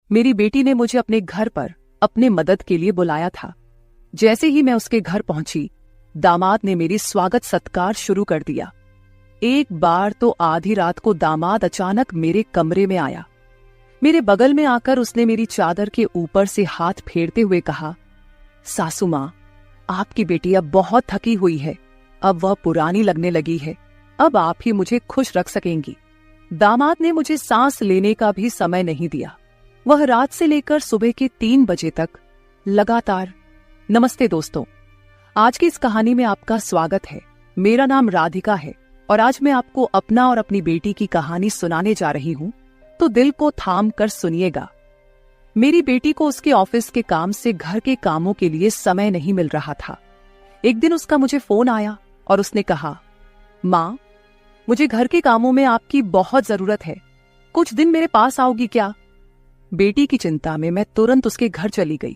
मेरी बेटी ने मुझे अपने घर पर अपने मदद के लिए बुलाया था। जैसे ही मैं उसके घर पहुंची, दामाद ने मेरी स्वागत सत्कार शुरू कर दिया। एक बार तो आधी रात को दामाद अचानक मेरे कमरे में आया। मेरे बगल में आकर उसने मेरी चादर के ऊपर से हाथ फेरते हुए कहा, सासू माँ, आपकी बेटी अब बहुत थकी हुई है, अब वह पुरानी लगने लगी है, अब आप ही मुझे खुश रख सकेंगी। दामाद ने मुझे सांस लेने का भी समय नहीं दिया। वह रात से लेकर सुबह के 3 बजे तक लगातार। नमस्ते दोस्तों, आज की इस कहानी में आपका स्वागत है। मेरा नाम राधिका है और आज मैं आपको अपना और अपनी बेटी की कहानी सुनाने जा रही हूँ, तो दिल को थाम कर सुनिएगा। मेरी बेटी को उसके ऑफिस के काम से घर के कामों के लिए समय नहीं मिल रहा था। एक दिन उसका मुझे फोन आया और उसने कहा, माँ, मुझे घर के कामों में आपकी बहुत जरूरत है, कुछ दिन मेरे पास आओगी क्या? बेटी की चिंता में मैं तुरंत उसके घर चली गई।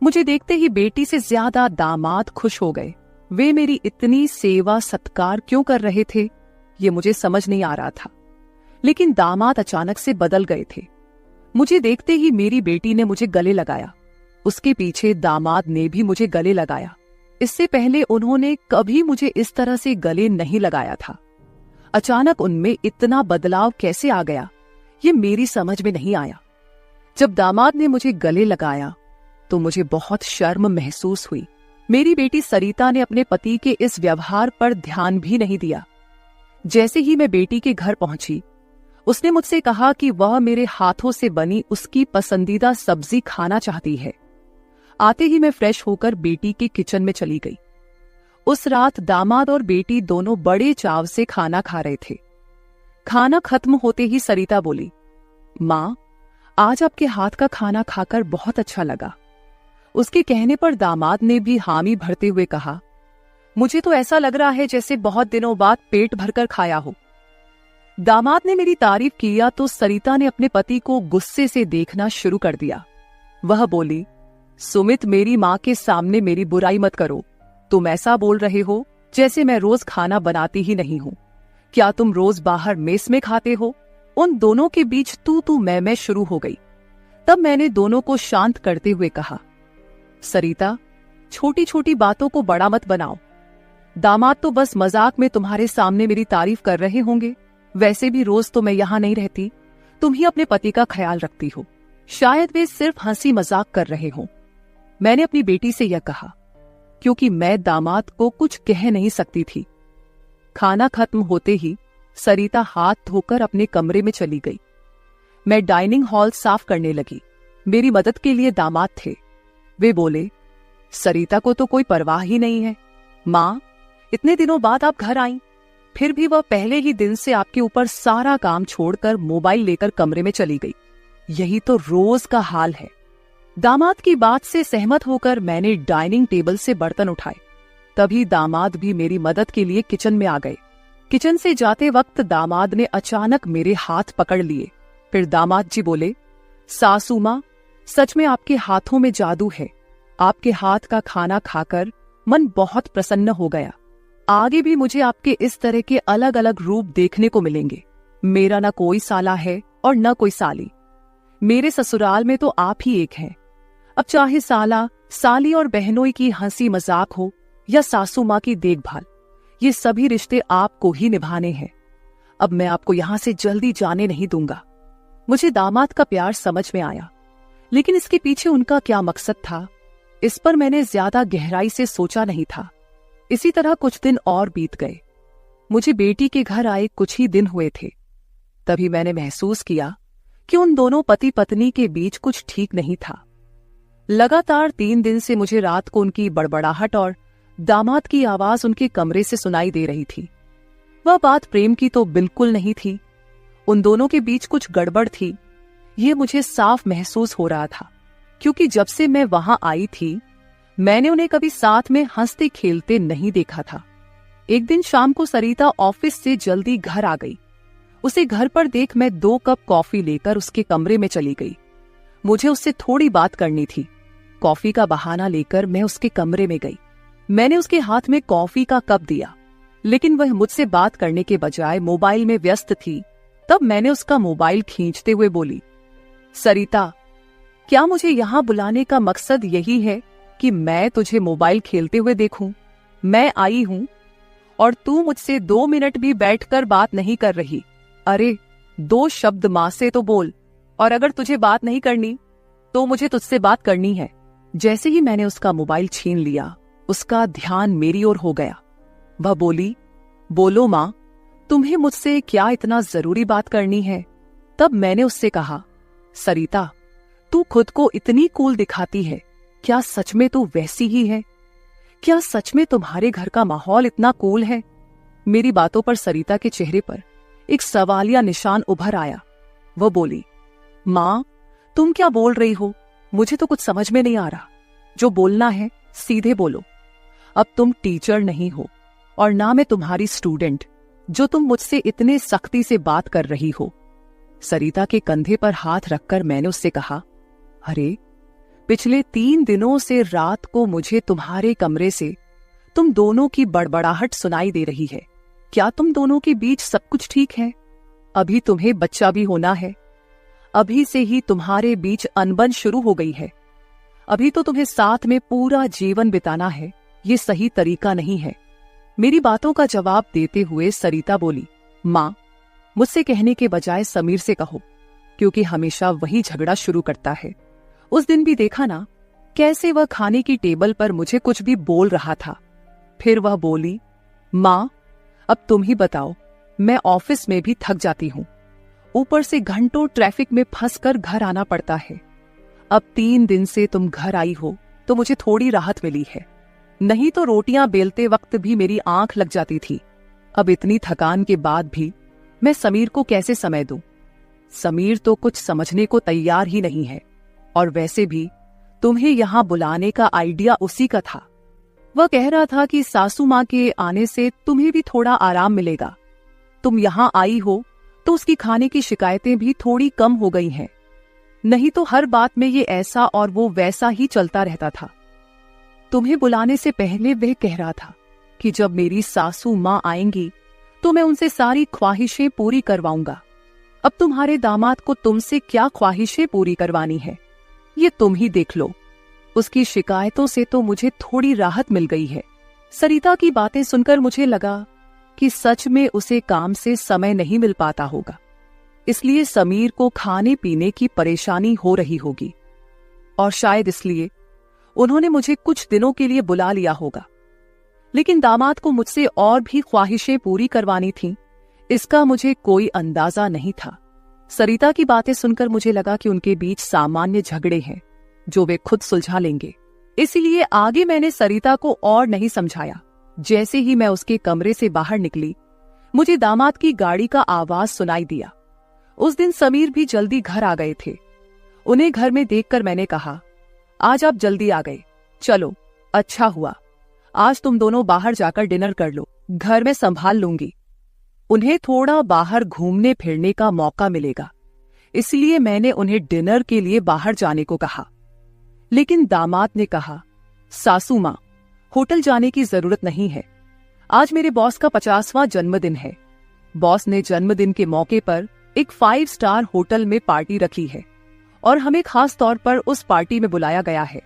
मुझे देखते ही बेटी से ज्यादा दामाद खुश हो गए। वे मेरी इतनी सेवा सत्कार क्यों कर रहे थे, ये मुझे समझ नहीं आ रहा था। लेकिन दामाद अचानक से बदल गए थे। मुझे देखते ही मेरी बेटी ने मुझे गले लगाया। उसके पीछे दामाद ने भी मुझे गले लगाया। इससे पहले उन्होंने कभी मुझे इस तरह से गले नहीं लगाया था। अचानक उनमें इतना बदलाव कैसे आ गया, ये मेरी समझ में नहीं आया। जब दामाद ने मुझे गले लगाया तो मुझे बहुत शर्म महसूस हुई। मेरी बेटी सरिता ने अपने पति के इस व्यवहार पर ध्यान भी नहीं दिया। जैसे ही मैं बेटी के घर पहुंची, उसने मुझसे कहा कि वह मेरे हाथों से बनी उसकी पसंदीदा सब्जी खाना चाहती है। आते ही मैं फ्रेश होकर बेटी के किचन में चली गई। उस रात दामाद और बेटी दोनों बड़े चाव से खाना खा रहे थे। खाना खत्म होते ही सरिता बोली, माँ, आज आपके हाथ का खाना खाकर बहुत अच्छा लगा। उसके कहने पर दामाद ने भी हामी भरते हुए कहा, मुझे तो ऐसा लग रहा है जैसे बहुत दिनों बाद पेट भरकर खाया हो। दामाद ने मेरी तारीफ किया तो सरिता ने अपने पति को गुस्से से देखना शुरू कर दिया। वह बोली, सुमित, मेरी माँ के सामने मेरी बुराई मत करो। तुम ऐसा बोल रहे हो जैसे मैं रोज खाना बनाती ही नहीं हूँ। क्या तुम रोज बाहर मेस में खाते हो? उन दोनों के बीच तू मैं शुरू हो गई। तब मैंने दोनों को शांत करते हुए कहा, सरिता, छोटी छोटी बातों को बड़ा मत बनाओ। दामाद तो बस मजाक में तुम्हारे सामने मेरी तारीफ कर रहे होंगे। वैसे भी रोज तो मैं यहाँ नहीं रहती, तुम ही अपने पति का ख्याल रखती हो। शायद वे सिर्फ हंसी मजाक कर रहे हों। मैंने अपनी बेटी से यह कहा क्योंकि मैं दामाद को कुछ कह नहीं सकती थी। खाना खत्म होते ही सरिता हाथ धोकर अपने कमरे में चली गई। मैं डाइनिंग हॉल साफ करने लगी। मेरी मदद के लिए दामाद थे। वे बोले, सरिता को तो कोई परवाह ही नहीं है। माँ, इतने दिनों बाद आप घर आईं, फिर भी वह पहले ही दिन से आपके ऊपर सारा काम छोड़कर मोबाइल लेकर कमरे में चली गई। यही तो रोज का हाल है। दामाद की बात से सहमत होकर मैंने डाइनिंग टेबल से बर्तन उठाए। तभी दामाद भी मेरी मदद के लिए किचन में आ गए। किचन से जाते वक्त दामाद ने अचानक मेरे हाथ पकड़ लिए। फिर दामाद जी बोले, सासू माँ, सच में आपके हाथों में जादू है। आपके हाथ का खाना खाकर मन बहुत प्रसन्न हो गया। आगे भी मुझे आपके इस तरह के अलग अलग रूप देखने को मिलेंगे। मेरा न कोई साला है और न कोई साली। मेरे ससुराल में तो आप ही एक हैं। अब चाहे साला, साली और बहनोई की हंसी मजाक हो या सासू माँ की देखभाल, ये सभी रिश्ते आपको ही निभाने हैं। अब मैं आपको यहां से जल्दी जाने नहीं दूंगा। मुझे दामाद का प्यार समझ में आया, लेकिन इसके पीछे उनका क्या मकसद था, इस पर मैंने ज्यादा गहराई से सोचा नहीं था। इसी तरह कुछ दिन और बीत गए। मुझे बेटी के घर आए कुछ ही दिन हुए थे। तभी मैंने महसूस किया कि उन दोनों पति पत्नी के बीच कुछ ठीक नहीं था। लगातार 3 दिन से मुझे रात को उनकी बड़बड़ाहट और दामाद की आवाज उनके कमरे से सुनाई दे रही थी। वह बात प्रेम की तो बिल्कुल नहीं थी। उन दोनों के बीच कुछ गड़बड़ थी, ये मुझे साफ महसूस हो रहा था, क्योंकि जब से मैं वहां आई थी मैंने उन्हें कभी साथ में हंसते खेलते नहीं देखा था। एक दिन शाम को सरिता ऑफिस से जल्दी घर आ गई। उसे घर पर देख मैं 2 कप कॉफी लेकर उसके कमरे में चली गई। मुझे उससे थोड़ी बात करनी थी। कॉफी का बहाना लेकर मैं उसके कमरे में गई। मैंने उसके हाथ में कॉफी का कप दिया, लेकिन वह मुझसे बात करने के बजाय मोबाइल में व्यस्त थी। तब मैंने उसका मोबाइल खींचते हुए बोली, सरिता, क्या मुझे यहाँ बुलाने का मकसद यही है कि मैं तुझे मोबाइल खेलते हुए देखूं? मैं आई हूं और तू मुझसे 2 मिनट भी बैठकर बात नहीं कर रही। अरे 2 शब्द मां से तो बोल, और अगर तुझे बात नहीं करनी तो मुझे तुझसे बात करनी है। जैसे ही मैंने उसका मोबाइल छीन लिया, उसका ध्यान मेरी ओर हो गया। वह बोली, बोलो मां, तुम्हें मुझसे क्या इतना जरूरी बात करनी है? तब मैंने उससे कहा, सरिता, तू खुद को इतनी कूल दिखाती है, क्या सच में तू वैसी ही है? क्या सच में तुम्हारे घर का माहौल इतना कूल है? मेरी बातों पर सरिता के चेहरे पर एक सवालिया निशान उभर आया। वह बोली, मां, तुम क्या बोल रही हो? मुझे तो कुछ समझ में नहीं आ रहा। जो बोलना है सीधे बोलो। अब तुम टीचर नहीं हो और ना मैं तुम्हारी स्टूडेंट, जो तुम मुझसे इतने सख्ती से बात कर रही हो। सरिता के कंधे पर हाथ रखकर मैंने उससे कहा, अरे पिछले 3 दिनों से रात को मुझे तुम्हारे कमरे से तुम दोनों की बड़बड़ाहट सुनाई दे रही है। क्या तुम दोनों के बीच सब कुछ ठीक है? अभी तुम्हें बच्चा भी होना है। अभी से ही तुम्हारे बीच अनबन शुरू हो गई है। अभी तो तुम्हें साथ में पूरा जीवन बिताना है। ये सही तरीका नहीं है। मेरी बातों का जवाब देते हुए सरिता बोली, मां, मुझसे कहने के बजाय समीर से कहो, क्योंकि हमेशा वही झगड़ा शुरू करता है। उस दिन भी देखा ना, कैसे वह खाने की टेबल पर मुझे कुछ भी बोल रहा था। फिर वह बोली, मां, अब तुम ही बताओ, मैं ऑफिस में भी थक जाती हूं। ऊपर से घंटों ट्रैफिक में फंसकर घर आना पड़ता है। अब 3 दिन से तुम घर आई हो तो मुझे थोड़ी राहत मिली है, नहीं तो रोटियां बेलते वक्त भी मेरी आंख लग जाती थी। अब इतनी थकान के बाद भी मैं समीर को कैसे समय दूं? समीर तो कुछ समझने को तैयार ही नहीं है। और वैसे भी तुम्हें यहां बुलाने का आइडिया उसी का था। वह कह रहा था कि सासू मां के आने से तुम्हें भी थोड़ा आराम मिलेगा। तुम यहां आई हो तो उसकी खाने की शिकायतें भी थोड़ी कम हो गई हैं। नहीं तो हर बात में ये ऐसा और वो वैसा ही चलता रहता था। तुम्हें बुलाने से पहले वह कह रहा था कि जब मेरी सासू मां आएंगी तो मैं उनसे सारी ख्वाहिशें पूरी करवाऊंगा। अब तुम्हारे दामाद को तुमसे क्या ख्वाहिशें पूरी करवानी है, ये तुम ही देख लो। उसकी शिकायतों से तो मुझे थोड़ी राहत मिल गई है। सरिता की बातें सुनकर मुझे लगा कि सच में उसे काम से समय नहीं मिल पाता होगा, इसलिए समीर को खाने पीने की परेशानी हो रही होगी, और शायद इसलिए उन्होंने मुझे कुछ दिनों के लिए बुला लिया होगा। लेकिन दामाद को मुझसे और भी ख्वाहिशें पूरी करवानी थीं, इसका मुझे कोई अंदाजा नहीं था। सरिता की बातें सुनकर मुझे लगा कि उनके बीच सामान्य झगड़े हैं जो वे खुद सुलझा लेंगे। इसीलिए आगे मैंने सरिता को और नहीं समझाया। जैसे ही मैं उसके कमरे से बाहर निकली, मुझे दामाद की गाड़ी का आवाज सुनाई दिया। उस दिन समीर भी जल्दी घर आ गए थे। उन्हें घर में देखकर मैंने कहा, आज आप जल्दी आ गए, चलो अच्छा हुआ। आज तुम दोनों बाहर जाकर डिनर कर लो, घर में संभाल लूंगी। उन्हें थोड़ा बाहर घूमने फिरने का मौका मिलेगा, इसलिए मैंने उन्हें डिनर के लिए बाहर जाने को कहा। लेकिन दामाद ने कहा, सासू मां, होटल जाने की जरूरत नहीं है। आज मेरे बॉस का 50वां जन्मदिन है। बॉस ने जन्मदिन के मौके पर एक 5 स्टार होटल में पार्टी रखी है और हमें खास तौर पर उस पार्टी में बुलाया गया है।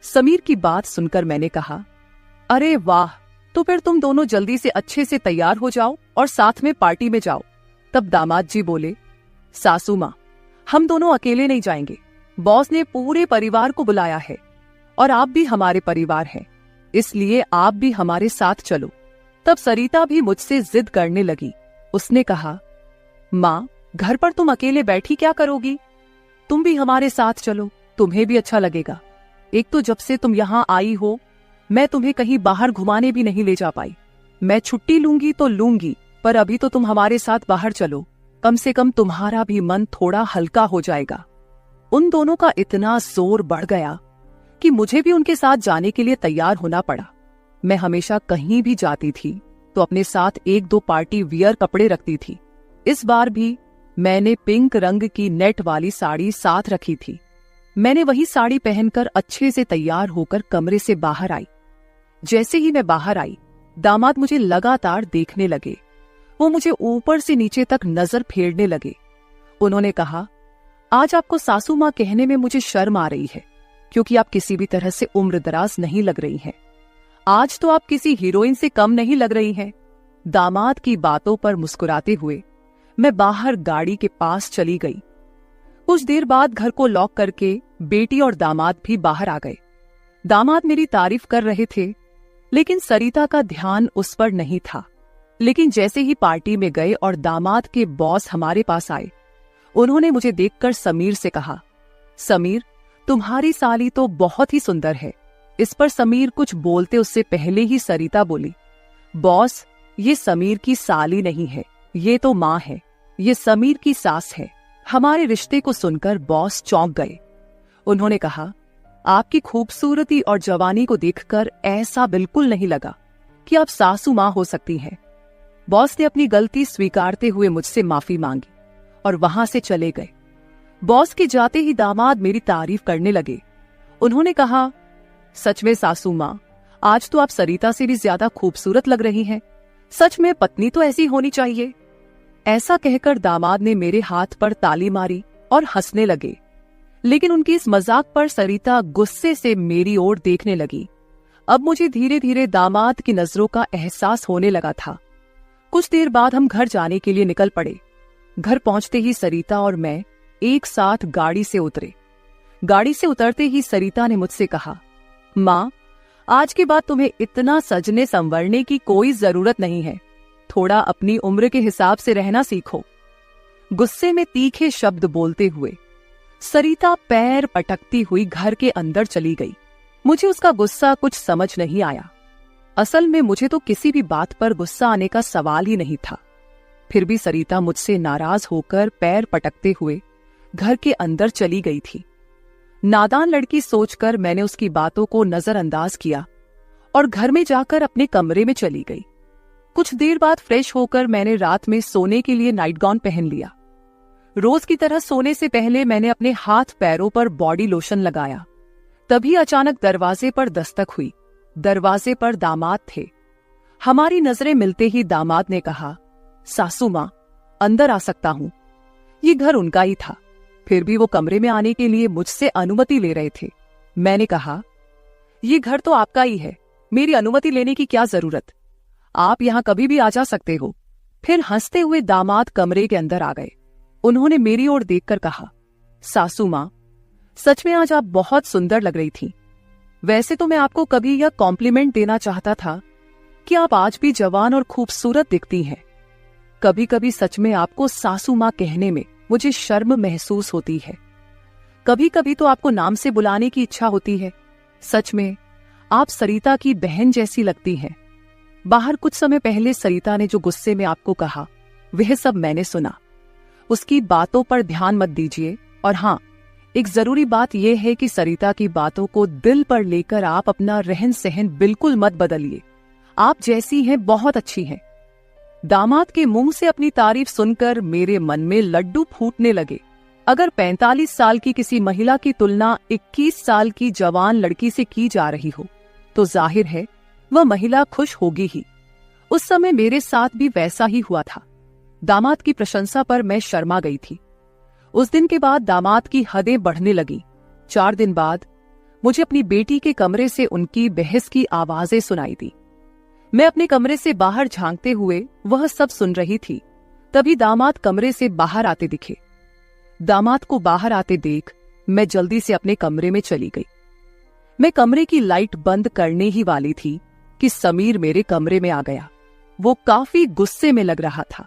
समीर की बात सुनकर मैंने कहा, अरे वाह, तो फिर तुम दोनों जल्दी से अच्छे से तैयार हो जाओ और साथ में पार्टी में जाओ। तब दामाद जी बोले, सासू मां, हम दोनों अकेले नहीं जाएंगे। बॉस ने पूरे परिवार को बुलाया है और आप भी हमारे परिवार हैं, इसलिए आप भी हमारे साथ चलो। तब सरिता भी मुझसे जिद करने लगी। उसने कहा, मां, घर पर तुम अकेले बैठी क्या करोगी? तुम भी हमारे साथ चलो, तुम्हें भी अच्छा लगेगा। एक तो जब से तुम यहाँ आई हो, मैं तुम्हें कहीं बाहर घुमाने भी नहीं ले जा पाई। मैं छुट्टी लूंगी तो लूंगी, पर अभी तो तुम हमारे साथ बाहर चलो, कम से कम तुम्हारा भी मन थोड़ा हल्का हो जाएगा। उन दोनों का इतना जोर बढ़ गया कि मुझे भी उनके साथ जाने के लिए तैयार होना पड़ा। मैं हमेशा कहीं भी जाती थी तो अपने साथ 1-2 पार्टी वियर कपड़े रखती थी। इस बार भी मैंने पिंक रंग की नेट वाली साड़ी साथ रखी थी। मैंने वही साड़ी पहनकर अच्छे से तैयार होकर कमरे से बाहर आई। जैसे ही मैं बाहर आई, दामाद मुझे लगातार देखने लगे। वो मुझे ऊपर से नीचे तक नजर फेरने लगे। उन्होंने कहा, आज आपको सासू माँ कहने में मुझे शर्म आ रही है, क्योंकि आप किसी भी तरह से उम्रदराज नहीं लग रही हैं। आज तो आप किसी हीरोइन से कम नहीं लग रही हैं। दामाद की बातों पर मुस्कुराते हुए मैं बाहर गाड़ी के पास चली गई। कुछ देर बाद घर को लॉक करके बेटी और दामाद भी बाहर आ गए। दामाद मेरी तारीफ कर रहे थे, लेकिन सरिता का ध्यान उस पर नहीं था। लेकिन जैसे ही पार्टी में गए और दामाद के बॉस हमारे पास आए, उन्होंने मुझे देखकर समीर से कहा, समीर, तुम्हारी साली तो बहुत ही सुंदर है। इस पर समीर कुछ बोलते उससे पहले ही सरिता बोली, बॉस, ये समीर की साली नहीं है, ये तो माँ है, ये समीर की सास है। हमारे रिश्ते को सुनकर बॉस चौंक गए। उन्होंने कहा, आपकी खूबसूरती और जवानी को देखकर ऐसा बिल्कुल नहीं लगा कि आप सासू माँ हो सकती हैं। बॉस ने अपनी गलती स्वीकारते हुए मुझसे माफी मांगी और वहां से चले गए। बॉस के जाते ही दामाद मेरी तारीफ करने लगे। उन्होंने कहा, सच में सासू माँ, आज तो आप सरिता से भी ज्यादा खूबसूरत लग रही हैं। सच में पत्नी तो ऐसी होनी चाहिए। ऐसा कहकर दामाद ने मेरे हाथ पर ताली मारी और हंसने लगे। लेकिन उनकी इस मजाक पर सरिता गुस्से से मेरी ओर देखने लगी। अब मुझे धीरे धीरे दामाद की नजरों का एहसास होने लगा था। कुछ देर बाद हम घर जाने के लिए निकल पड़े। घर पहुंचते ही सरिता और मैं एक साथ गाड़ी से उतरे। गाड़ी से उतरते ही सरिता ने मुझसे कहा, माँ, आज के बाद तुम्हें इतना सजने संवरने की कोई जरूरत नहीं है। थोड़ा अपनी उम्र के हिसाब से रहना सीखो। गुस्से में तीखे शब्द बोलते हुए सरिता पैर पटकती हुई घर के अंदर चली गई। मुझे उसका गुस्सा कुछ समझ नहीं आया। असल में मुझे तो किसी भी बात पर गुस्सा आने का सवाल ही नहीं था। फिर भी सरिता मुझसे नाराज होकर पैर पटकते हुए घर के अंदर चली गई थी। नादान लड़की सोचकर मैंने उसकी बातों को नजरअंदाज किया और घर में जाकर अपने कमरे में चली गई। कुछ देर बाद फ्रेश होकर मैंने रात में सोने के लिए नाइट गाउन पहन लिया। रोज की तरह सोने से पहले मैंने अपने हाथ पैरों पर बॉडी लोशन लगाया। तभी अचानक दरवाजे पर दस्तक हुई। दरवाजे पर दामाद थे। हमारी नजरें मिलते ही दामाद ने कहा, सासू माँ, अंदर आ सकता हूं। ये घर उनका ही था, फिर भी वो कमरे में आने के लिए मुझसे अनुमति ले रहे थे। मैंने कहा, ये घर तो आपका ही है, मेरी अनुमति लेने की क्या जरूरत, आप यहां कभी भी आ जा सकते हो। फिर हंसते हुए दामाद कमरे के अंदर आ गए। उन्होंने मेरी ओर देखकर कहा, सासू माँ, सच में आज आप बहुत सुंदर लग रही थी। वैसे तो मैं आपको कभी यह कॉम्प्लीमेंट देना चाहता था कि आप आज भी जवान और खूबसूरत दिखती हैं। कभी कभी सच में आपको सासू माँ कहने में मुझे शर्म महसूस होती है। कभी कभी तो आपको नाम से बुलाने की इच्छा होती है। सच में आप सरिता की बहन जैसी लगती हैं। बाहर कुछ समय पहले सरिता ने जो गुस्से में आपको कहा, वह सब मैंने सुना। उसकी बातों पर ध्यान मत दीजिए। और हाँ, एक जरूरी बात यह है कि सरिता की बातों को दिल पर लेकर आप अपना रहन सहन बिल्कुल मत बदलिए। आप जैसी हैं बहुत अच्छी हैं। दामाद के मुंह से अपनी तारीफ सुनकर मेरे मन में लड्डू फूटने लगे। अगर 45 साल की किसी महिला की तुलना 21 साल की जवान लड़की से की जा रही हो, तो जाहिर है वह महिला खुश होगी ही। उस समय मेरे साथ भी वैसा ही हुआ था। दामाद की प्रशंसा पर मैं शर्मा गई थी। उस दिन के बाद दामाद की हदें बढ़ने लगी। 4 दिन बाद मुझे अपनी बेटी के कमरे से उनकी बहस की आवाजें सुनाई दी। मैं अपने कमरे से बाहर झांकते हुए वह सब सुन रही थी। तभी दामाद कमरे से बाहर आते दिखे। दामाद को बाहर आते देख मैं जल्दी से अपने कमरे में चली गई। मैं कमरे की लाइट बंद करने ही वाली थी कि समीर मेरे कमरे में आ गया। वो काफी गुस्से में लग रहा था।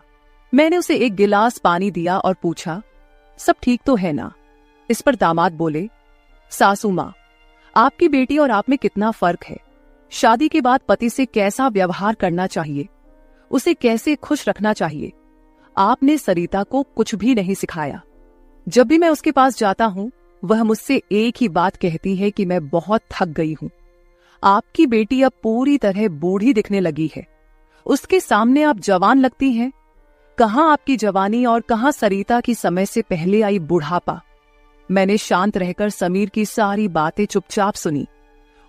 मैंने उसे एक गिलास पानी दिया और पूछा, सब ठीक तो है ना? इस पर दामाद बोले, सासू माँ, आपकी बेटी और आप में कितना फर्क है। शादी के बाद पति से कैसा व्यवहार करना चाहिए, उसे कैसे खुश रखना चाहिए, आपने सरिता को कुछ भी नहीं सिखाया। जब भी मैं उसके पास जाता हूं, वह मुझसे एक ही बात कहती है कि मैं बहुत थक गई हूं। आपकी बेटी अब पूरी तरह बूढ़ी दिखने लगी है। उसके सामने आप जवान लगती हैं। कहां आपकी जवानी और कहां सरिता की समय से पहले आई बुढ़ापा। मैंने शांत रहकर समीर की सारी बातें चुपचाप सुनी।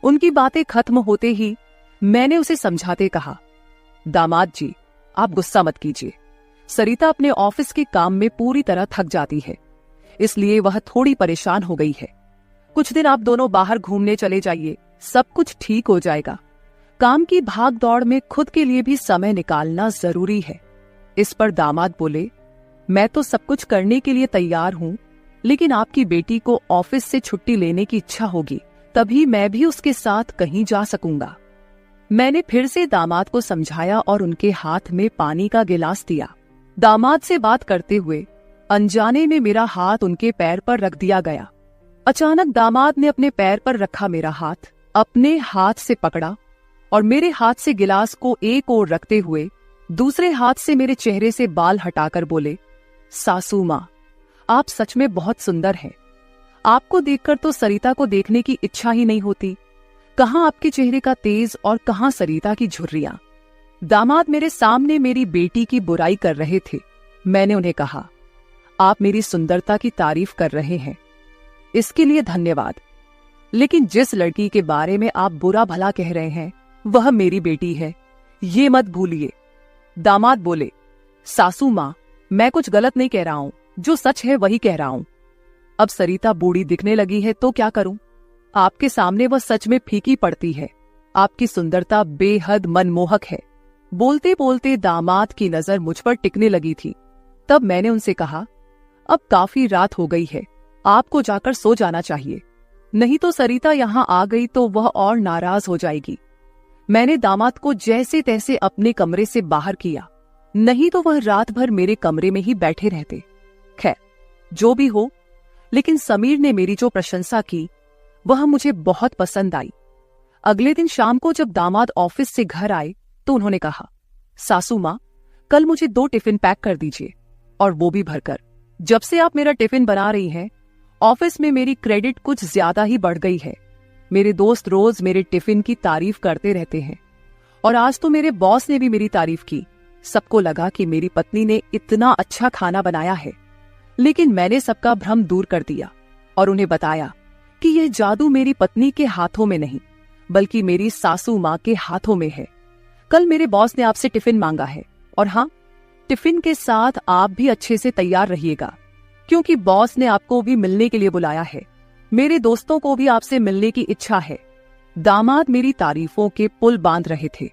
उनकी बातें खत्म होते ही मैंने उसे समझाते कहा, दामाद जी, आप गुस्सा मत कीजिए। सरिता अपने ऑफिस के काम में पूरी तरह थक जाती है, इसलिए वह थोड़ी परेशान हो गई है। कुछ दिन आप दोनों बाहर घूमने चले जाइए, सब कुछ ठीक हो जाएगा। काम की भाग दौड़ में खुद के लिए भी समय निकालना जरूरी है। इस पर दामाद बोले, मैं तो सब कुछ करने के लिए तैयार हूँ, लेकिन आपकी बेटी को ऑफिस से छुट्टी लेने की इच्छा होगी, तभी मैं भी उसके साथ कहीं जा सकूंगा। मैंने फिर से दामाद को समझाया और उनके हाथ में पानी का गिलास दिया। दामाद से बात करते हुए अनजाने में मेरा हाथ उनके पैर पर रख दिया गया। अचानक दामाद ने अपने पैर पर रखा मेरा हाथ अपने हाथ से पकड़ा और मेरे हाथ से गिलास को एक ओर रखते हुए दूसरे हाथ से मेरे चेहरे से बाल हटाकर बोले, सासू माँ, आप सच में बहुत सुंदर हैं। आपको देखकर तो सरिता को देखने की इच्छा ही नहीं होती। कहाँ आपके चेहरे का तेज और कहाँ सरिता की झुर्रियां। दामाद मेरे सामने मेरी बेटी की बुराई कर रहे थे। मैंने उन्हें कहा, आप मेरी सुंदरता की तारीफ कर रहे हैं, इसके लिए धन्यवाद, लेकिन जिस लड़की के बारे में आप बुरा भला कह रहे हैं वह मेरी बेटी है, ये मत भूलिए। दामाद बोले, सासू माँ, मैं कुछ गलत नहीं कह रहा हूं, जो सच है वही कह रहा हूं। अब सरिता बूढ़ी दिखने लगी है तो क्या करूं? आपके सामने वह सच में फीकी पड़ती है। आपकी सुंदरता बेहद मनमोहक है। बोलते बोलते दामाद की नजर मुझ पर टिकने लगी थी। तब मैंने उनसे कहा, अब काफी रात हो गई है, आपको जाकर सो जाना चाहिए, नहीं तो सरिता यहाँ आ गई तो वह और नाराज हो जाएगी। मैंने दामाद को जैसे तैसे अपने कमरे से बाहर किया, नहीं तो वह रात भर मेरे कमरे में ही बैठे रहते। खैर, जो भी हो, लेकिन समीर ने मेरी जो प्रशंसा की वह मुझे बहुत पसंद आई। अगले दिन शाम को जब दामाद ऑफिस से घर आए तो उन्होंने कहा, सासू माँ, कल मुझे 2 टिफिन पैक कर दीजिए, और वो भी भरकर। जब से आप मेरा टिफिन बना रही हैं, ऑफिस में मेरी क्रेडिट कुछ ज्यादा ही बढ़ गई है। मेरे दोस्त रोज मेरे टिफिन की तारीफ करते रहते हैं, और आज तो मेरे बॉस ने भी मेरी तारीफ की। सबको लगा कि मेरी पत्नी ने इतना अच्छा खाना बनाया है, लेकिन मैंने सबका भ्रम दूर कर दिया और उन्हें बताया कि यह जादू मेरी पत्नी के हाथों में नहीं, बल्कि मेरी सासू माँ के हाथों में है। कल मेरे बॉस ने आपसे टिफिन मांगा है, और हाँ, टिफिन के साथ आप भी अच्छे से तैयार रहिएगा, क्योंकि बॉस ने आपको भी मिलने के लिए बुलाया है। मेरे दोस्तों को भी आपसे मिलने की इच्छा है। दामाद मेरी तारीफों के पुल बांध रहे थे,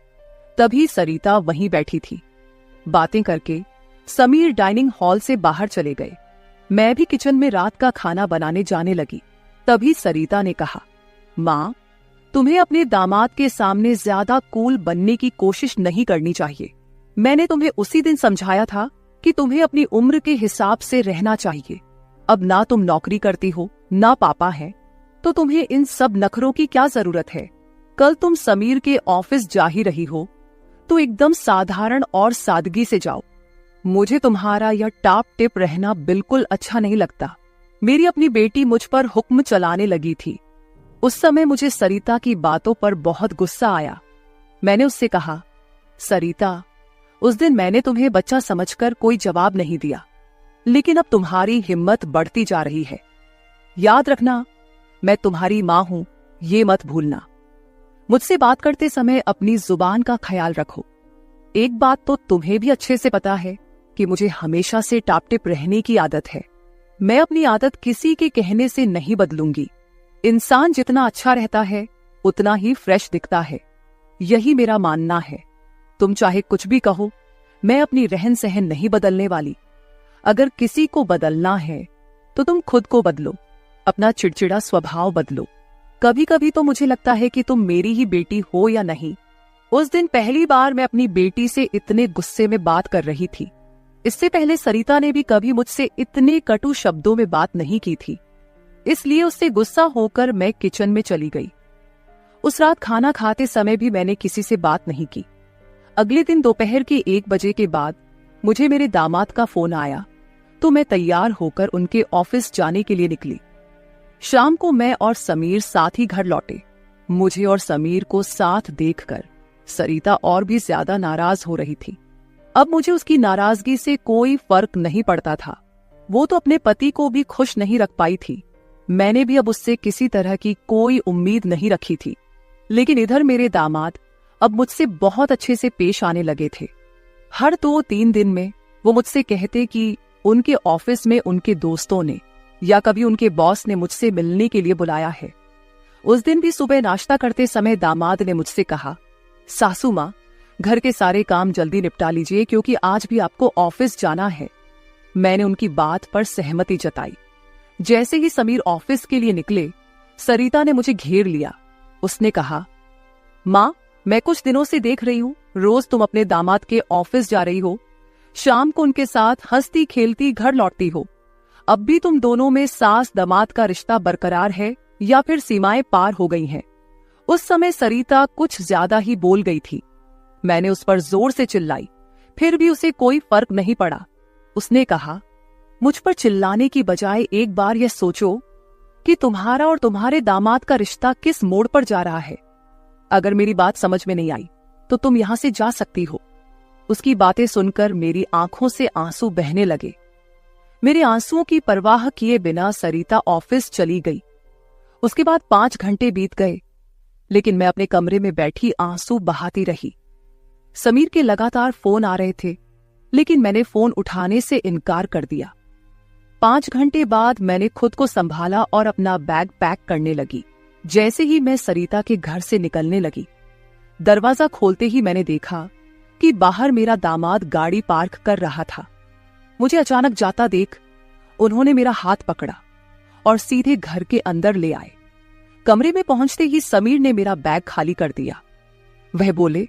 तभी सरिता वहीं बैठी थी। बातें करके समीर डाइनिंग हॉल से बाहर चले गए। मैं भी किचन में रात का खाना बनाने जाने लगी। तभी सरिता ने कहा, माँ, तुम्हें अपने दामाद के सामने ज्यादा कूल बनने की कोशिश नहीं करनी चाहिए। मैंने तुम्हें उसी दिन समझाया था कि तुम्हें अपनी उम्र के हिसाब से रहना चाहिए। अब ना तुम नौकरी करती हो, ना पापा है, तो तुम्हें इन सब नखरों की क्या जरूरत है? कल तुम समीर के ऑफिस जा ही रही हो, तो एकदम साधारण और सादगी से जाओ। मुझे तुम्हारा यह टाप टिप रहना बिल्कुल अच्छा नहीं लगता। मेरी अपनी बेटी मुझ पर हुक्म चलाने लगी थी। उस समय मुझे सरिता की बातों पर बहुत गुस्सा आया। मैंने उससे कहा, सरिता, उस दिन मैंने तुम्हें बच्चा समझकर कोई जवाब नहीं दिया, लेकिन अब तुम्हारी हिम्मत बढ़ती जा रही है। याद रखना, मैं तुम्हारी माँ हूं, ये मत भूलना। मुझसे बात करते समय अपनी जुबान का ख्याल रखो। एक बात तो तुम्हें भी अच्छे से पता है कि मुझे हमेशा से टापटिप रहने की आदत है। मैं अपनी आदत किसी के कहने से नहीं बदलूंगी। इंसान जितना अच्छा रहता है उतना ही फ्रेश दिखता है, यही मेरा मानना है। तुम चाहे कुछ भी कहो, मैं अपनी रहन सहन नहीं बदलने वाली। अगर किसी को बदलना है तो तुम खुद को बदलो, अपना चिड़चिड़ा स्वभाव बदलो। कभी कभी तो मुझे लगता है कि तुम मेरी ही बेटी हो या नहीं। उस दिन पहली बार मैं अपनी बेटी से इतने गुस्से में बात कर रही थी। इससे पहले सरिता ने भी कभी मुझसे इतने कटु शब्दों में बात नहीं की थी, इसलिए उससे गुस्सा होकर मैं किचन में चली गई। उस रात खाना खाते समय भी मैंने किसी से बात नहीं की। अगले दिन दोपहर के 1 बजे के बाद मुझे मेरे दामाद का फोन आया, तो मैं तैयार होकर उनके ऑफिस जाने के लिए निकली। शाम को मैं और समीर साथ ही घर लौटे। मुझे और समीर को साथ देखकर सरिता और भी ज्यादा नाराज हो रही थी। अब मुझे उसकी नाराजगी से कोई फर्क नहीं पड़ता था। वो तो अपने पति को भी खुश नहीं रख पाई थी। मैंने भी अब उससे किसी तरह की कोई उम्मीद नहीं रखी थी। लेकिन इधर मेरे दामाद अब मुझसे बहुत अच्छे से पेश आने लगे थे। हर 2-3 दिन में वो मुझसे कहते कि उनके ऑफिस में उनके दोस्तों ने या कभी उनके बॉस ने मुझसे मिलने के लिए बुलाया है। उस दिन भी सुबह नाश्ता करते समय दामाद ने मुझसे कहा, सासू माँ, घर के सारे काम जल्दी निपटा लीजिए क्योंकि आज भी आपको ऑफिस जाना है। मैंने उनकी बात पर सहमति जताई। जैसे ही समीर ऑफिस के लिए निकले, सरिता ने मुझे घेर लिया। उसने कहा, माँ, मैं कुछ दिनों से देख रही हूँ रोज तुम अपने दामाद के ऑफिस जा रही हो, शाम को उनके साथ हंसती खेलती घर लौटती हो। अब भी तुम दोनों में सास दामाद का रिश्ता बरकरार है या फिर सीमाएं पार हो गई हैं? उस समय सरिता कुछ ज्यादा ही बोल गई थी। मैंने उस पर जोर से चिल्लाई, फिर भी उसे कोई फर्क नहीं पड़ा। उसने कहा, मुझ पर चिल्लाने की बजाय एक बार यह सोचो कि तुम्हारा और तुम्हारे दामाद का रिश्ता किस मोड़ पर जा रहा है। अगर मेरी बात समझ में नहीं आई तो तुम यहां से जा सकती हो। उसकी बातें सुनकर मेरी आंखों से आंसू बहने लगे। मेरे आंसुओं की परवाह किए बिना सरिता ऑफिस चली गई। उसके बाद 5 घंटे बीत गए, लेकिन मैं अपने कमरे में बैठी आंसू बहाती रही। समीर के लगातार फोन आ रहे थे, लेकिन मैंने फोन उठाने से इनकार कर दिया। 5 घंटे बाद मैंने खुद को संभाला और अपना बैग पैक करने लगी। जैसे ही मैं सरिता के घर से निकलने लगी, दरवाजा खोलते ही मैंने देखा कि बाहर मेरा दामाद गाड़ी पार्क कर रहा था। मुझे अचानक जाता देख उन्होंने मेरा हाथ पकड़ा और सीधे घर के अंदर ले आए। कमरे में पहुंचते ही समीर ने मेरा बैग खाली कर दिया। वह बोले,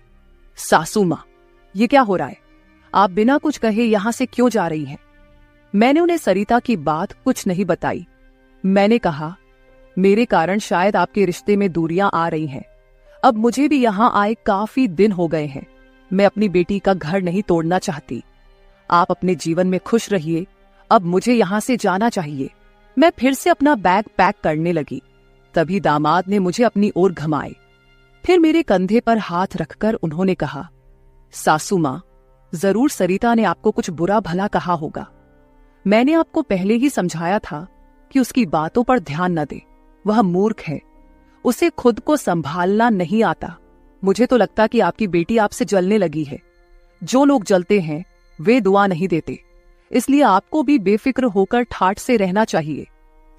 सासू मां, ये क्या हो रहा है? आप बिना कुछ कहे यहां से क्यों जा रही हैं? मैंने उन्हें सरिता की बात कुछ नहीं बताई। मैंने कहा, मेरे कारण शायद आपके रिश्ते में दूरियां आ रही हैं। अब मुझे भी यहां आए काफी दिन हो गए हैं। मैं अपनी बेटी का घर नहीं तोड़ना चाहती। आप अपने जीवन में खुश रहिए, अब मुझे यहां से जाना चाहिए। मैं फिर से अपना बैग पैक करने लगी। तभी दामाद ने मुझे अपनी ओर घुमाए। फिर मेरे कंधे पर हाथ रखकर उन्होंने कहा, सासू मां, जरूर सरिता ने आपको कुछ बुरा भला कहा होगा। मैंने आपको पहले ही समझाया था कि उसकी बातों पर ध्यान न दे। वह मूर्ख है, उसे खुद को संभालना नहीं आता। मुझे तो लगता कि आपकी बेटी आपसे जलने लगी है। जो लोग जलते हैं वे दुआ नहीं देते, इसलिए आपको भी बेफिक्र होकर ठाठ से रहना चाहिए।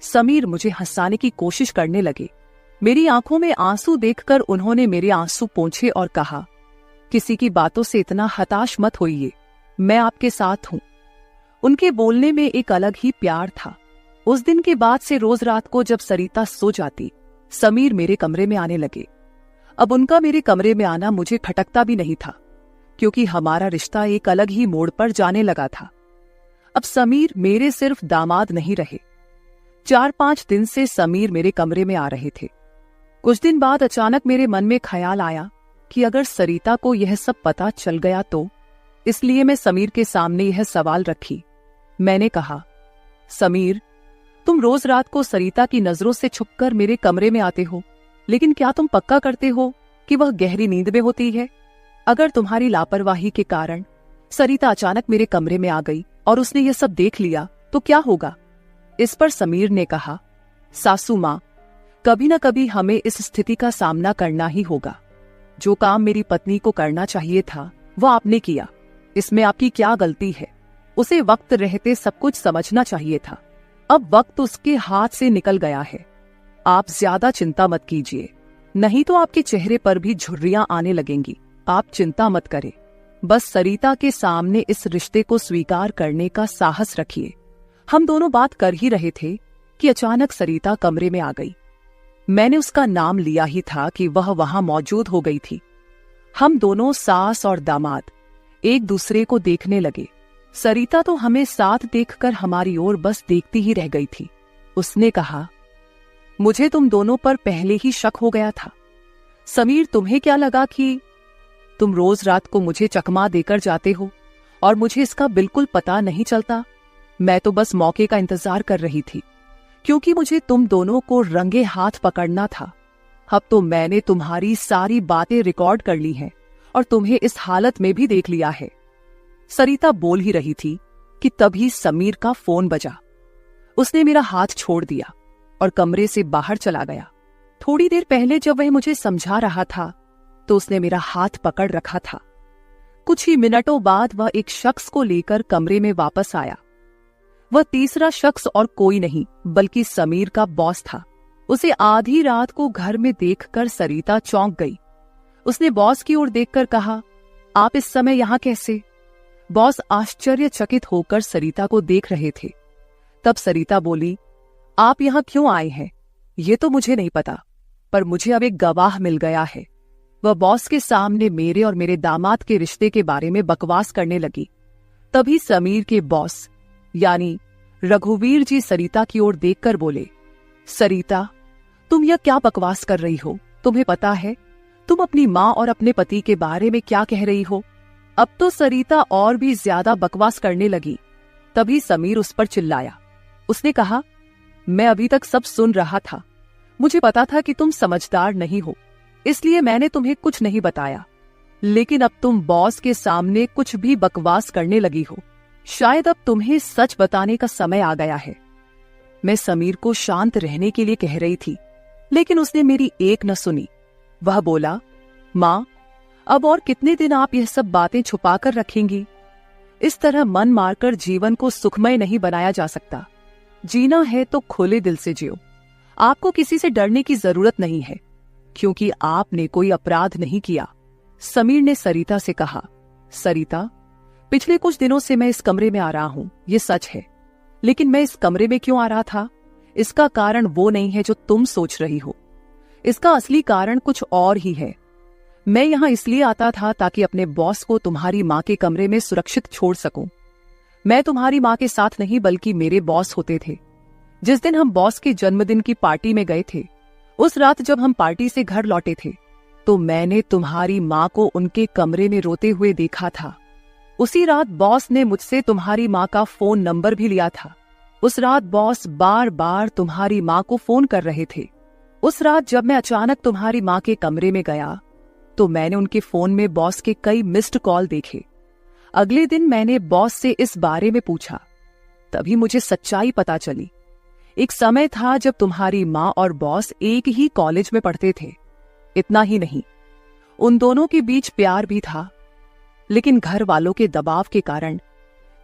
समीर मुझे हंसाने की कोशिश करने लगे। मेरी आंखों में आंसू देखकर उन्होंने मेरे आंसू पोंछे और कहा, किसी की बातों से इतना हताश मत होइए, मैं आपके साथ हूं। उनके बोलने में एक अलग ही प्यार था। उस दिन के बाद से रोज रात को जब सरिता सो जाती, समीर मेरे कमरे में आने लगे। अब उनका मेरे कमरे में आना मुझे खटकता भी नहीं था, क्योंकि हमारा रिश्ता एक अलग ही मोड़ पर जाने लगा था। अब समीर मेरे सिर्फ दामाद नहीं रहे। 4-5 दिन से समीर मेरे कमरे में आ रहे थे। कुछ दिन बाद अचानक मेरे मन में ख्याल आया कि अगर सरिता को यह सब पता चल गया तो, इसलिए मैं समीर के सामने यह सवाल रखी। मैंने कहा, समीर, तुम रोज रात को सरिता की नजरों से छुपकर मेरे कमरे में आते हो, लेकिन क्या तुम पक्का करते हो कि वह गहरी नींद में होती है? अगर तुम्हारी लापरवाही के कारण सरिता अचानक मेरे कमरे में आ गई और उसने यह सब देख लिया तो क्या होगा? इस पर समीर ने कहा, सासू मां, कभी न कभी हमें इस स्थिति का सामना करना ही होगा। जो काम मेरी पत्नी को करना चाहिए था वह आपने किया, इसमें आपकी क्या गलती है? उसे वक्त रहते सब कुछ समझना चाहिए था। अब वक्त उसके हाथ से निकल गया है। आप ज्यादा चिंता मत कीजिए, नहीं तो आपके चेहरे पर भी झुर्रियां आने लगेंगी। आप चिंता मत करें, बस सरिता के सामने इस रिश्ते को स्वीकार करने का साहस रखिए। हम दोनों बात कर ही रहे थे कि अचानक सरिता कमरे में आ गई। मैंने उसका नाम लिया ही था कि वह वहां मौजूद हो गई थी। हम दोनों सास और दामाद एक दूसरे को देखने लगे। सरिता तो हमें साथ देखकर हमारी ओर बस देखती ही रह गई थी। उसने कहा, मुझे तुम दोनों पर पहले ही शक हो गया था। समीर, तुम्हें क्या लगा कि तुम रोज रात को मुझे चकमा देकर जाते हो और मुझे इसका बिल्कुल पता नहीं चलता? मैं तो बस मौके का इंतजार कर रही थी, क्योंकि मुझे तुम दोनों को रंगे हाथ पकड़ना था। अब तो मैंने तुम्हारी सारी बातें रिकॉर्ड कर ली हैं और तुम्हें इस हालत में भी देख लिया है। सरिता बोल ही रही थी कि तभी समीर का फोन बजा। उसने मेरा हाथ छोड़ दिया और कमरे से बाहर चला गया। थोड़ी देर पहले जब वह मुझे समझा रहा था तो उसने मेरा हाथ पकड़ रखा था। कुछ ही मिनटों बाद वह एक शख्स को लेकर कमरे में वापस आया। वह तीसरा शख्स और कोई नहीं बल्कि समीर का बॉस था। उसे आधी रात को घर में देखकर सरिता चौंक गई। उसने बॉस की ओर देखकर कहा, आप इस समय यहां कैसे? बॉस आश्चर्यचकित होकर सरिता को देख रहे थे। तब सरिता बोली, आप यहां क्यों आए हैं ये तो मुझे नहीं पता, पर मुझे अब एक गवाह मिल गया है। वह बॉस के सामने मेरे और मेरे दामाद के रिश्ते के बारे में बकवास करने लगी। तभी समीर के बॉस यानी रघुवीर जी सरिता की ओर देखकर बोले, सरिता, तुम यह क्या बकवास कर रही हो? तुम्हें पता है तुम अपनी माँ और अपने पति के बारे में क्या कह रही हो? अब तो सरिता और भी ज्यादा बकवास करने लगी। तभी समीर उस पर चिल्लाया। उसने कहा, मैं अभी तक सब सुन रहा था। मुझे पता था कि तुम समझदार नहीं हो, इसलिए मैंने तुम्हें कुछ नहीं बताया, लेकिन अब तुम बॉस के सामने कुछ भी बकवास करने लगी हो। शायद अब तुम्हें सच बताने का समय आ गया है। मैं समीर को शांत रहने के लिए कह रही थी, लेकिन उसने मेरी एक न सुनी। वह बोला, माँ, अब और कितने दिन आप यह सब बातें छुपाकर रखेंगी? इस तरह मन मारकर जीवन को सुखमय नहीं बनाया जा सकता। जीना है तो खुले दिल से जियो। आपको किसी से डरने की जरूरत नहीं है, क्योंकि आपने कोई अपराध नहीं किया। समीर ने सरिता से कहा, सरिता, पिछले कुछ दिनों से मैं इस कमरे में आ रहा हूं, ये सच है, लेकिन मैं इस कमरे में क्यों आ रहा था, इसका कारण वो नहीं है जो तुम सोच रही हो। इसका असली कारण कुछ और ही है। मैं यहां इसलिए आता था ताकि अपने बॉस को तुम्हारी माँ के कमरे में सुरक्षित छोड़ सकूं। मैं तुम्हारी माँ के साथ नहीं बल्कि मेरे बॉस होते थे। जिस दिन हम बॉस के जन्मदिन की पार्टी में गए थे, उस रात जब हम पार्टी से घर लौटे थे, तो मैंने तुम्हारी माँ को उनके कमरे में रोते हुए देखा था। उसी रात बॉस ने मुझसे तुम्हारी माँ का फोन नंबर भी लिया था। उस रात बॉस बार बार तुम्हारी माँ को फोन कर रहे थे। उस रात जब मैं अचानक तुम्हारी माँ के कमरे में गया, तो मैंने उनके फोन में बॉस के कई मिस्ड कॉल देखे। अगले दिन मैंने बॉस से इस बारे में पूछा, तभी मुझे सच्चाई पता चली। एक समय था जब तुम्हारी माँ और बॉस एक ही कॉलेज में पढ़ते थे। इतना ही नहीं, उन दोनों के बीच प्यार भी था, लेकिन घर वालों के दबाव के कारण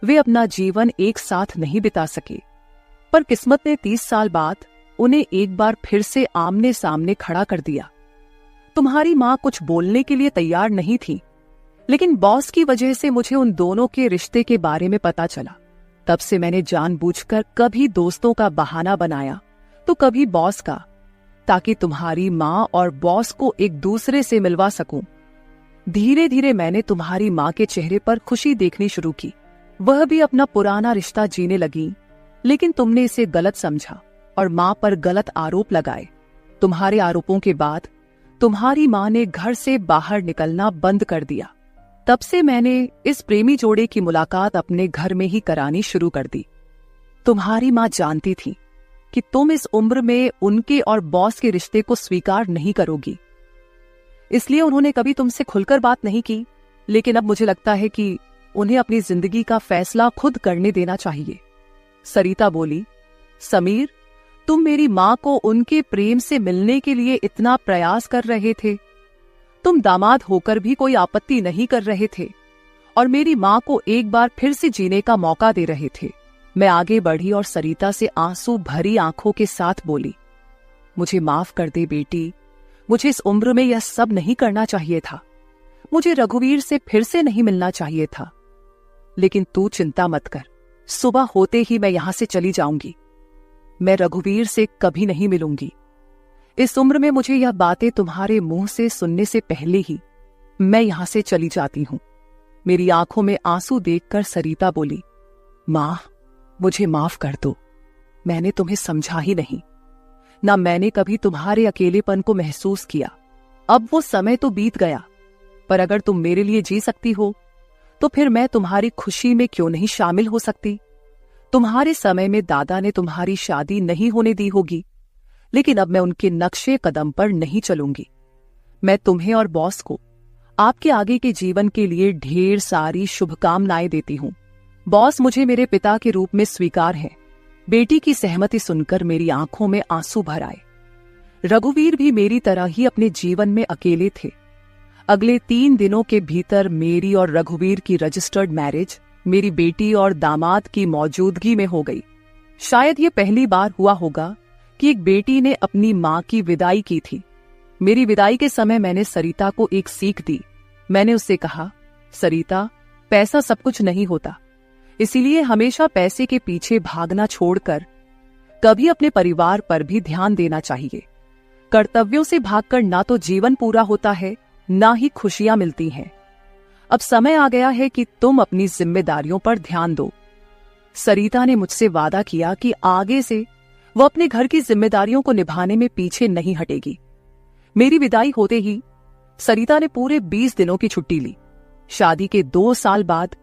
वे अपना जीवन एक साथ नहीं बिता सके। पर किस्मत ने 30 साल बाद उन्हें एक बार फिर से आमने सामने खड़ा कर दिया। तुम्हारी माँ कुछ बोलने के लिए तैयार नहीं थी, लेकिन बॉस की वजह से मुझे उन दोनों के रिश्ते के बारे में पता चला। तब से मैंने जानबूझकर कभी दोस्तों का बहाना बनाया तो कभी बॉस का, ताकि तुम्हारी माँ और बॉस को एक दूसरे से मिलवा सकूं। धीरे धीरे मैंने तुम्हारी माँ के चेहरे पर खुशी देखनी शुरू की। वह भी अपना पुराना रिश्ता जीने लगी, लेकिन तुमने इसे गलत समझा और माँ पर गलत आरोप लगाए। तुम्हारे आरोपों के बाद तुम्हारी माँ ने घर से बाहर निकलना बंद कर दिया। तब से मैंने इस प्रेमी जोड़े की मुलाकात अपने घर में ही करानी शुरू कर दी। तुम्हारी माँ जानती थी कि तुम इस उम्र में उनके और बॉस के रिश्ते को स्वीकार नहीं करोगी, इसलिए उन्होंने कभी तुमसे खुलकर बात नहीं की। लेकिन अब मुझे लगता है कि उन्हें अपनी जिंदगी का फैसला खुद करने देना चाहिए। सरिता बोली, समीर, तुम मेरी माँ को उनके प्रेम से मिलने के लिए इतना प्रयास कर रहे थे। तुम दामाद होकर भी कोई आपत्ति नहीं कर रहे थे और मेरी माँ को एक बार फिर से जीने का मौका दे रहे थे। मैं आगे बढ़ी और सरिता से आंसू भरी आंखों के साथ बोली, मुझे माफ कर दे बेटी, मुझे इस उम्र में यह सब नहीं करना चाहिए था। मुझे रघुवीर से फिर से नहीं मिलना चाहिए था। लेकिन तू चिंता मत कर, सुबह होते ही मैं यहां से चली जाऊंगी। मैं रघुवीर से कभी नहीं मिलूंगी। इस उम्र में मुझे यह बातें तुम्हारे मुंह से सुनने से पहले ही मैं यहां से चली जाती हूं। मेरी आंखों में आंसू देखकर सरिता बोली, मां, मुझे माफ कर दो। मैंने तुम्हें समझा ही नहीं, ना मैंने कभी तुम्हारे अकेलेपन को महसूस किया। अब वो समय तो बीत गया, पर अगर तुम मेरे लिए जी सकती हो तो फिर मैं तुम्हारी खुशी में क्यों नहीं शामिल हो सकती। तुम्हारे समय में दादा ने तुम्हारी शादी नहीं होने दी होगी, लेकिन अब मैं उनके नक्शे कदम पर नहीं चलूंगी। मैं तुम्हें और बॉस को आपके आगे के जीवन के लिए ढेर सारी शुभकामनाएं देती हूं। बॉस मुझे मेरे पिता के रूप में स्वीकार है। बेटी की सहमति सुनकर मेरी आंखों में आंसू भर आए। रघुवीर भी मेरी तरह ही अपने जीवन में अकेले थे। अगले 3 दिनों के भीतर मेरी और रघुवीर की रजिस्टर्ड मैरिज मेरी बेटी और दामाद की मौजूदगी में हो गई। शायद ये पहली बार हुआ होगा कि एक बेटी ने अपनी मां की विदाई की थी। मेरी विदाई के समय मैंने सरिता को एक सीख दी। मैंने उससे कहा, सरिता, पैसा सब कुछ नहीं होता, इसीलिए हमेशा पैसे के पीछे भागना छोड़कर कभी अपने परिवार पर भी ध्यान देना चाहिए। कर्तव्यों से भागकर ना तो जीवन पूरा होता है, ना ही खुशियां मिलती हैं। अब समय आ गया है कि तुम अपनी जिम्मेदारियों पर ध्यान दो। सरिता ने मुझसे वादा किया कि आगे से वो अपने घर की जिम्मेदारियों को निभाने में पीछे नहीं हटेगी। मेरी विदाई होते ही सरिता ने पूरे 20 दिनों की छुट्टी ली। शादी के 2 साल बाद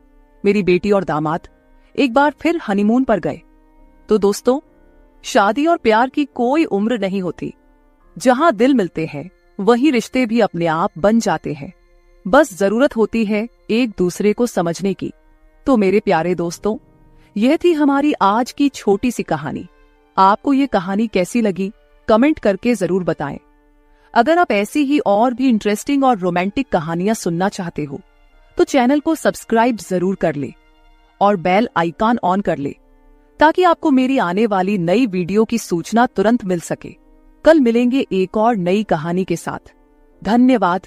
मेरी बेटी और दामाद एक बार फिर हनीमून पर गए। तो दोस्तों, शादी और प्यार की कोई उम्र नहीं होती। जहां दिल मिलते हैं वहीं रिश्ते भी अपने आप बन जाते हैं। बस जरूरत होती है एक दूसरे को समझने की। तो मेरे प्यारे दोस्तों, यह थी हमारी आज की छोटी सी कहानी। आपको ये कहानी कैसी लगी कमेंट करके जरूर बताएं। अगर आप ऐसी ही और भी इंटरेस्टिंग और रोमांटिक कहानियां सुनना चाहते हो तो चैनल को सब्सक्राइब जरूर कर ले और बेल आइकॉन ऑन कर ले, ताकि आपको मेरी आने वाली नई वीडियो की सूचना तुरंत मिल सके। कल मिलेंगे एक और नई कहानी के साथ। धन्यवाद।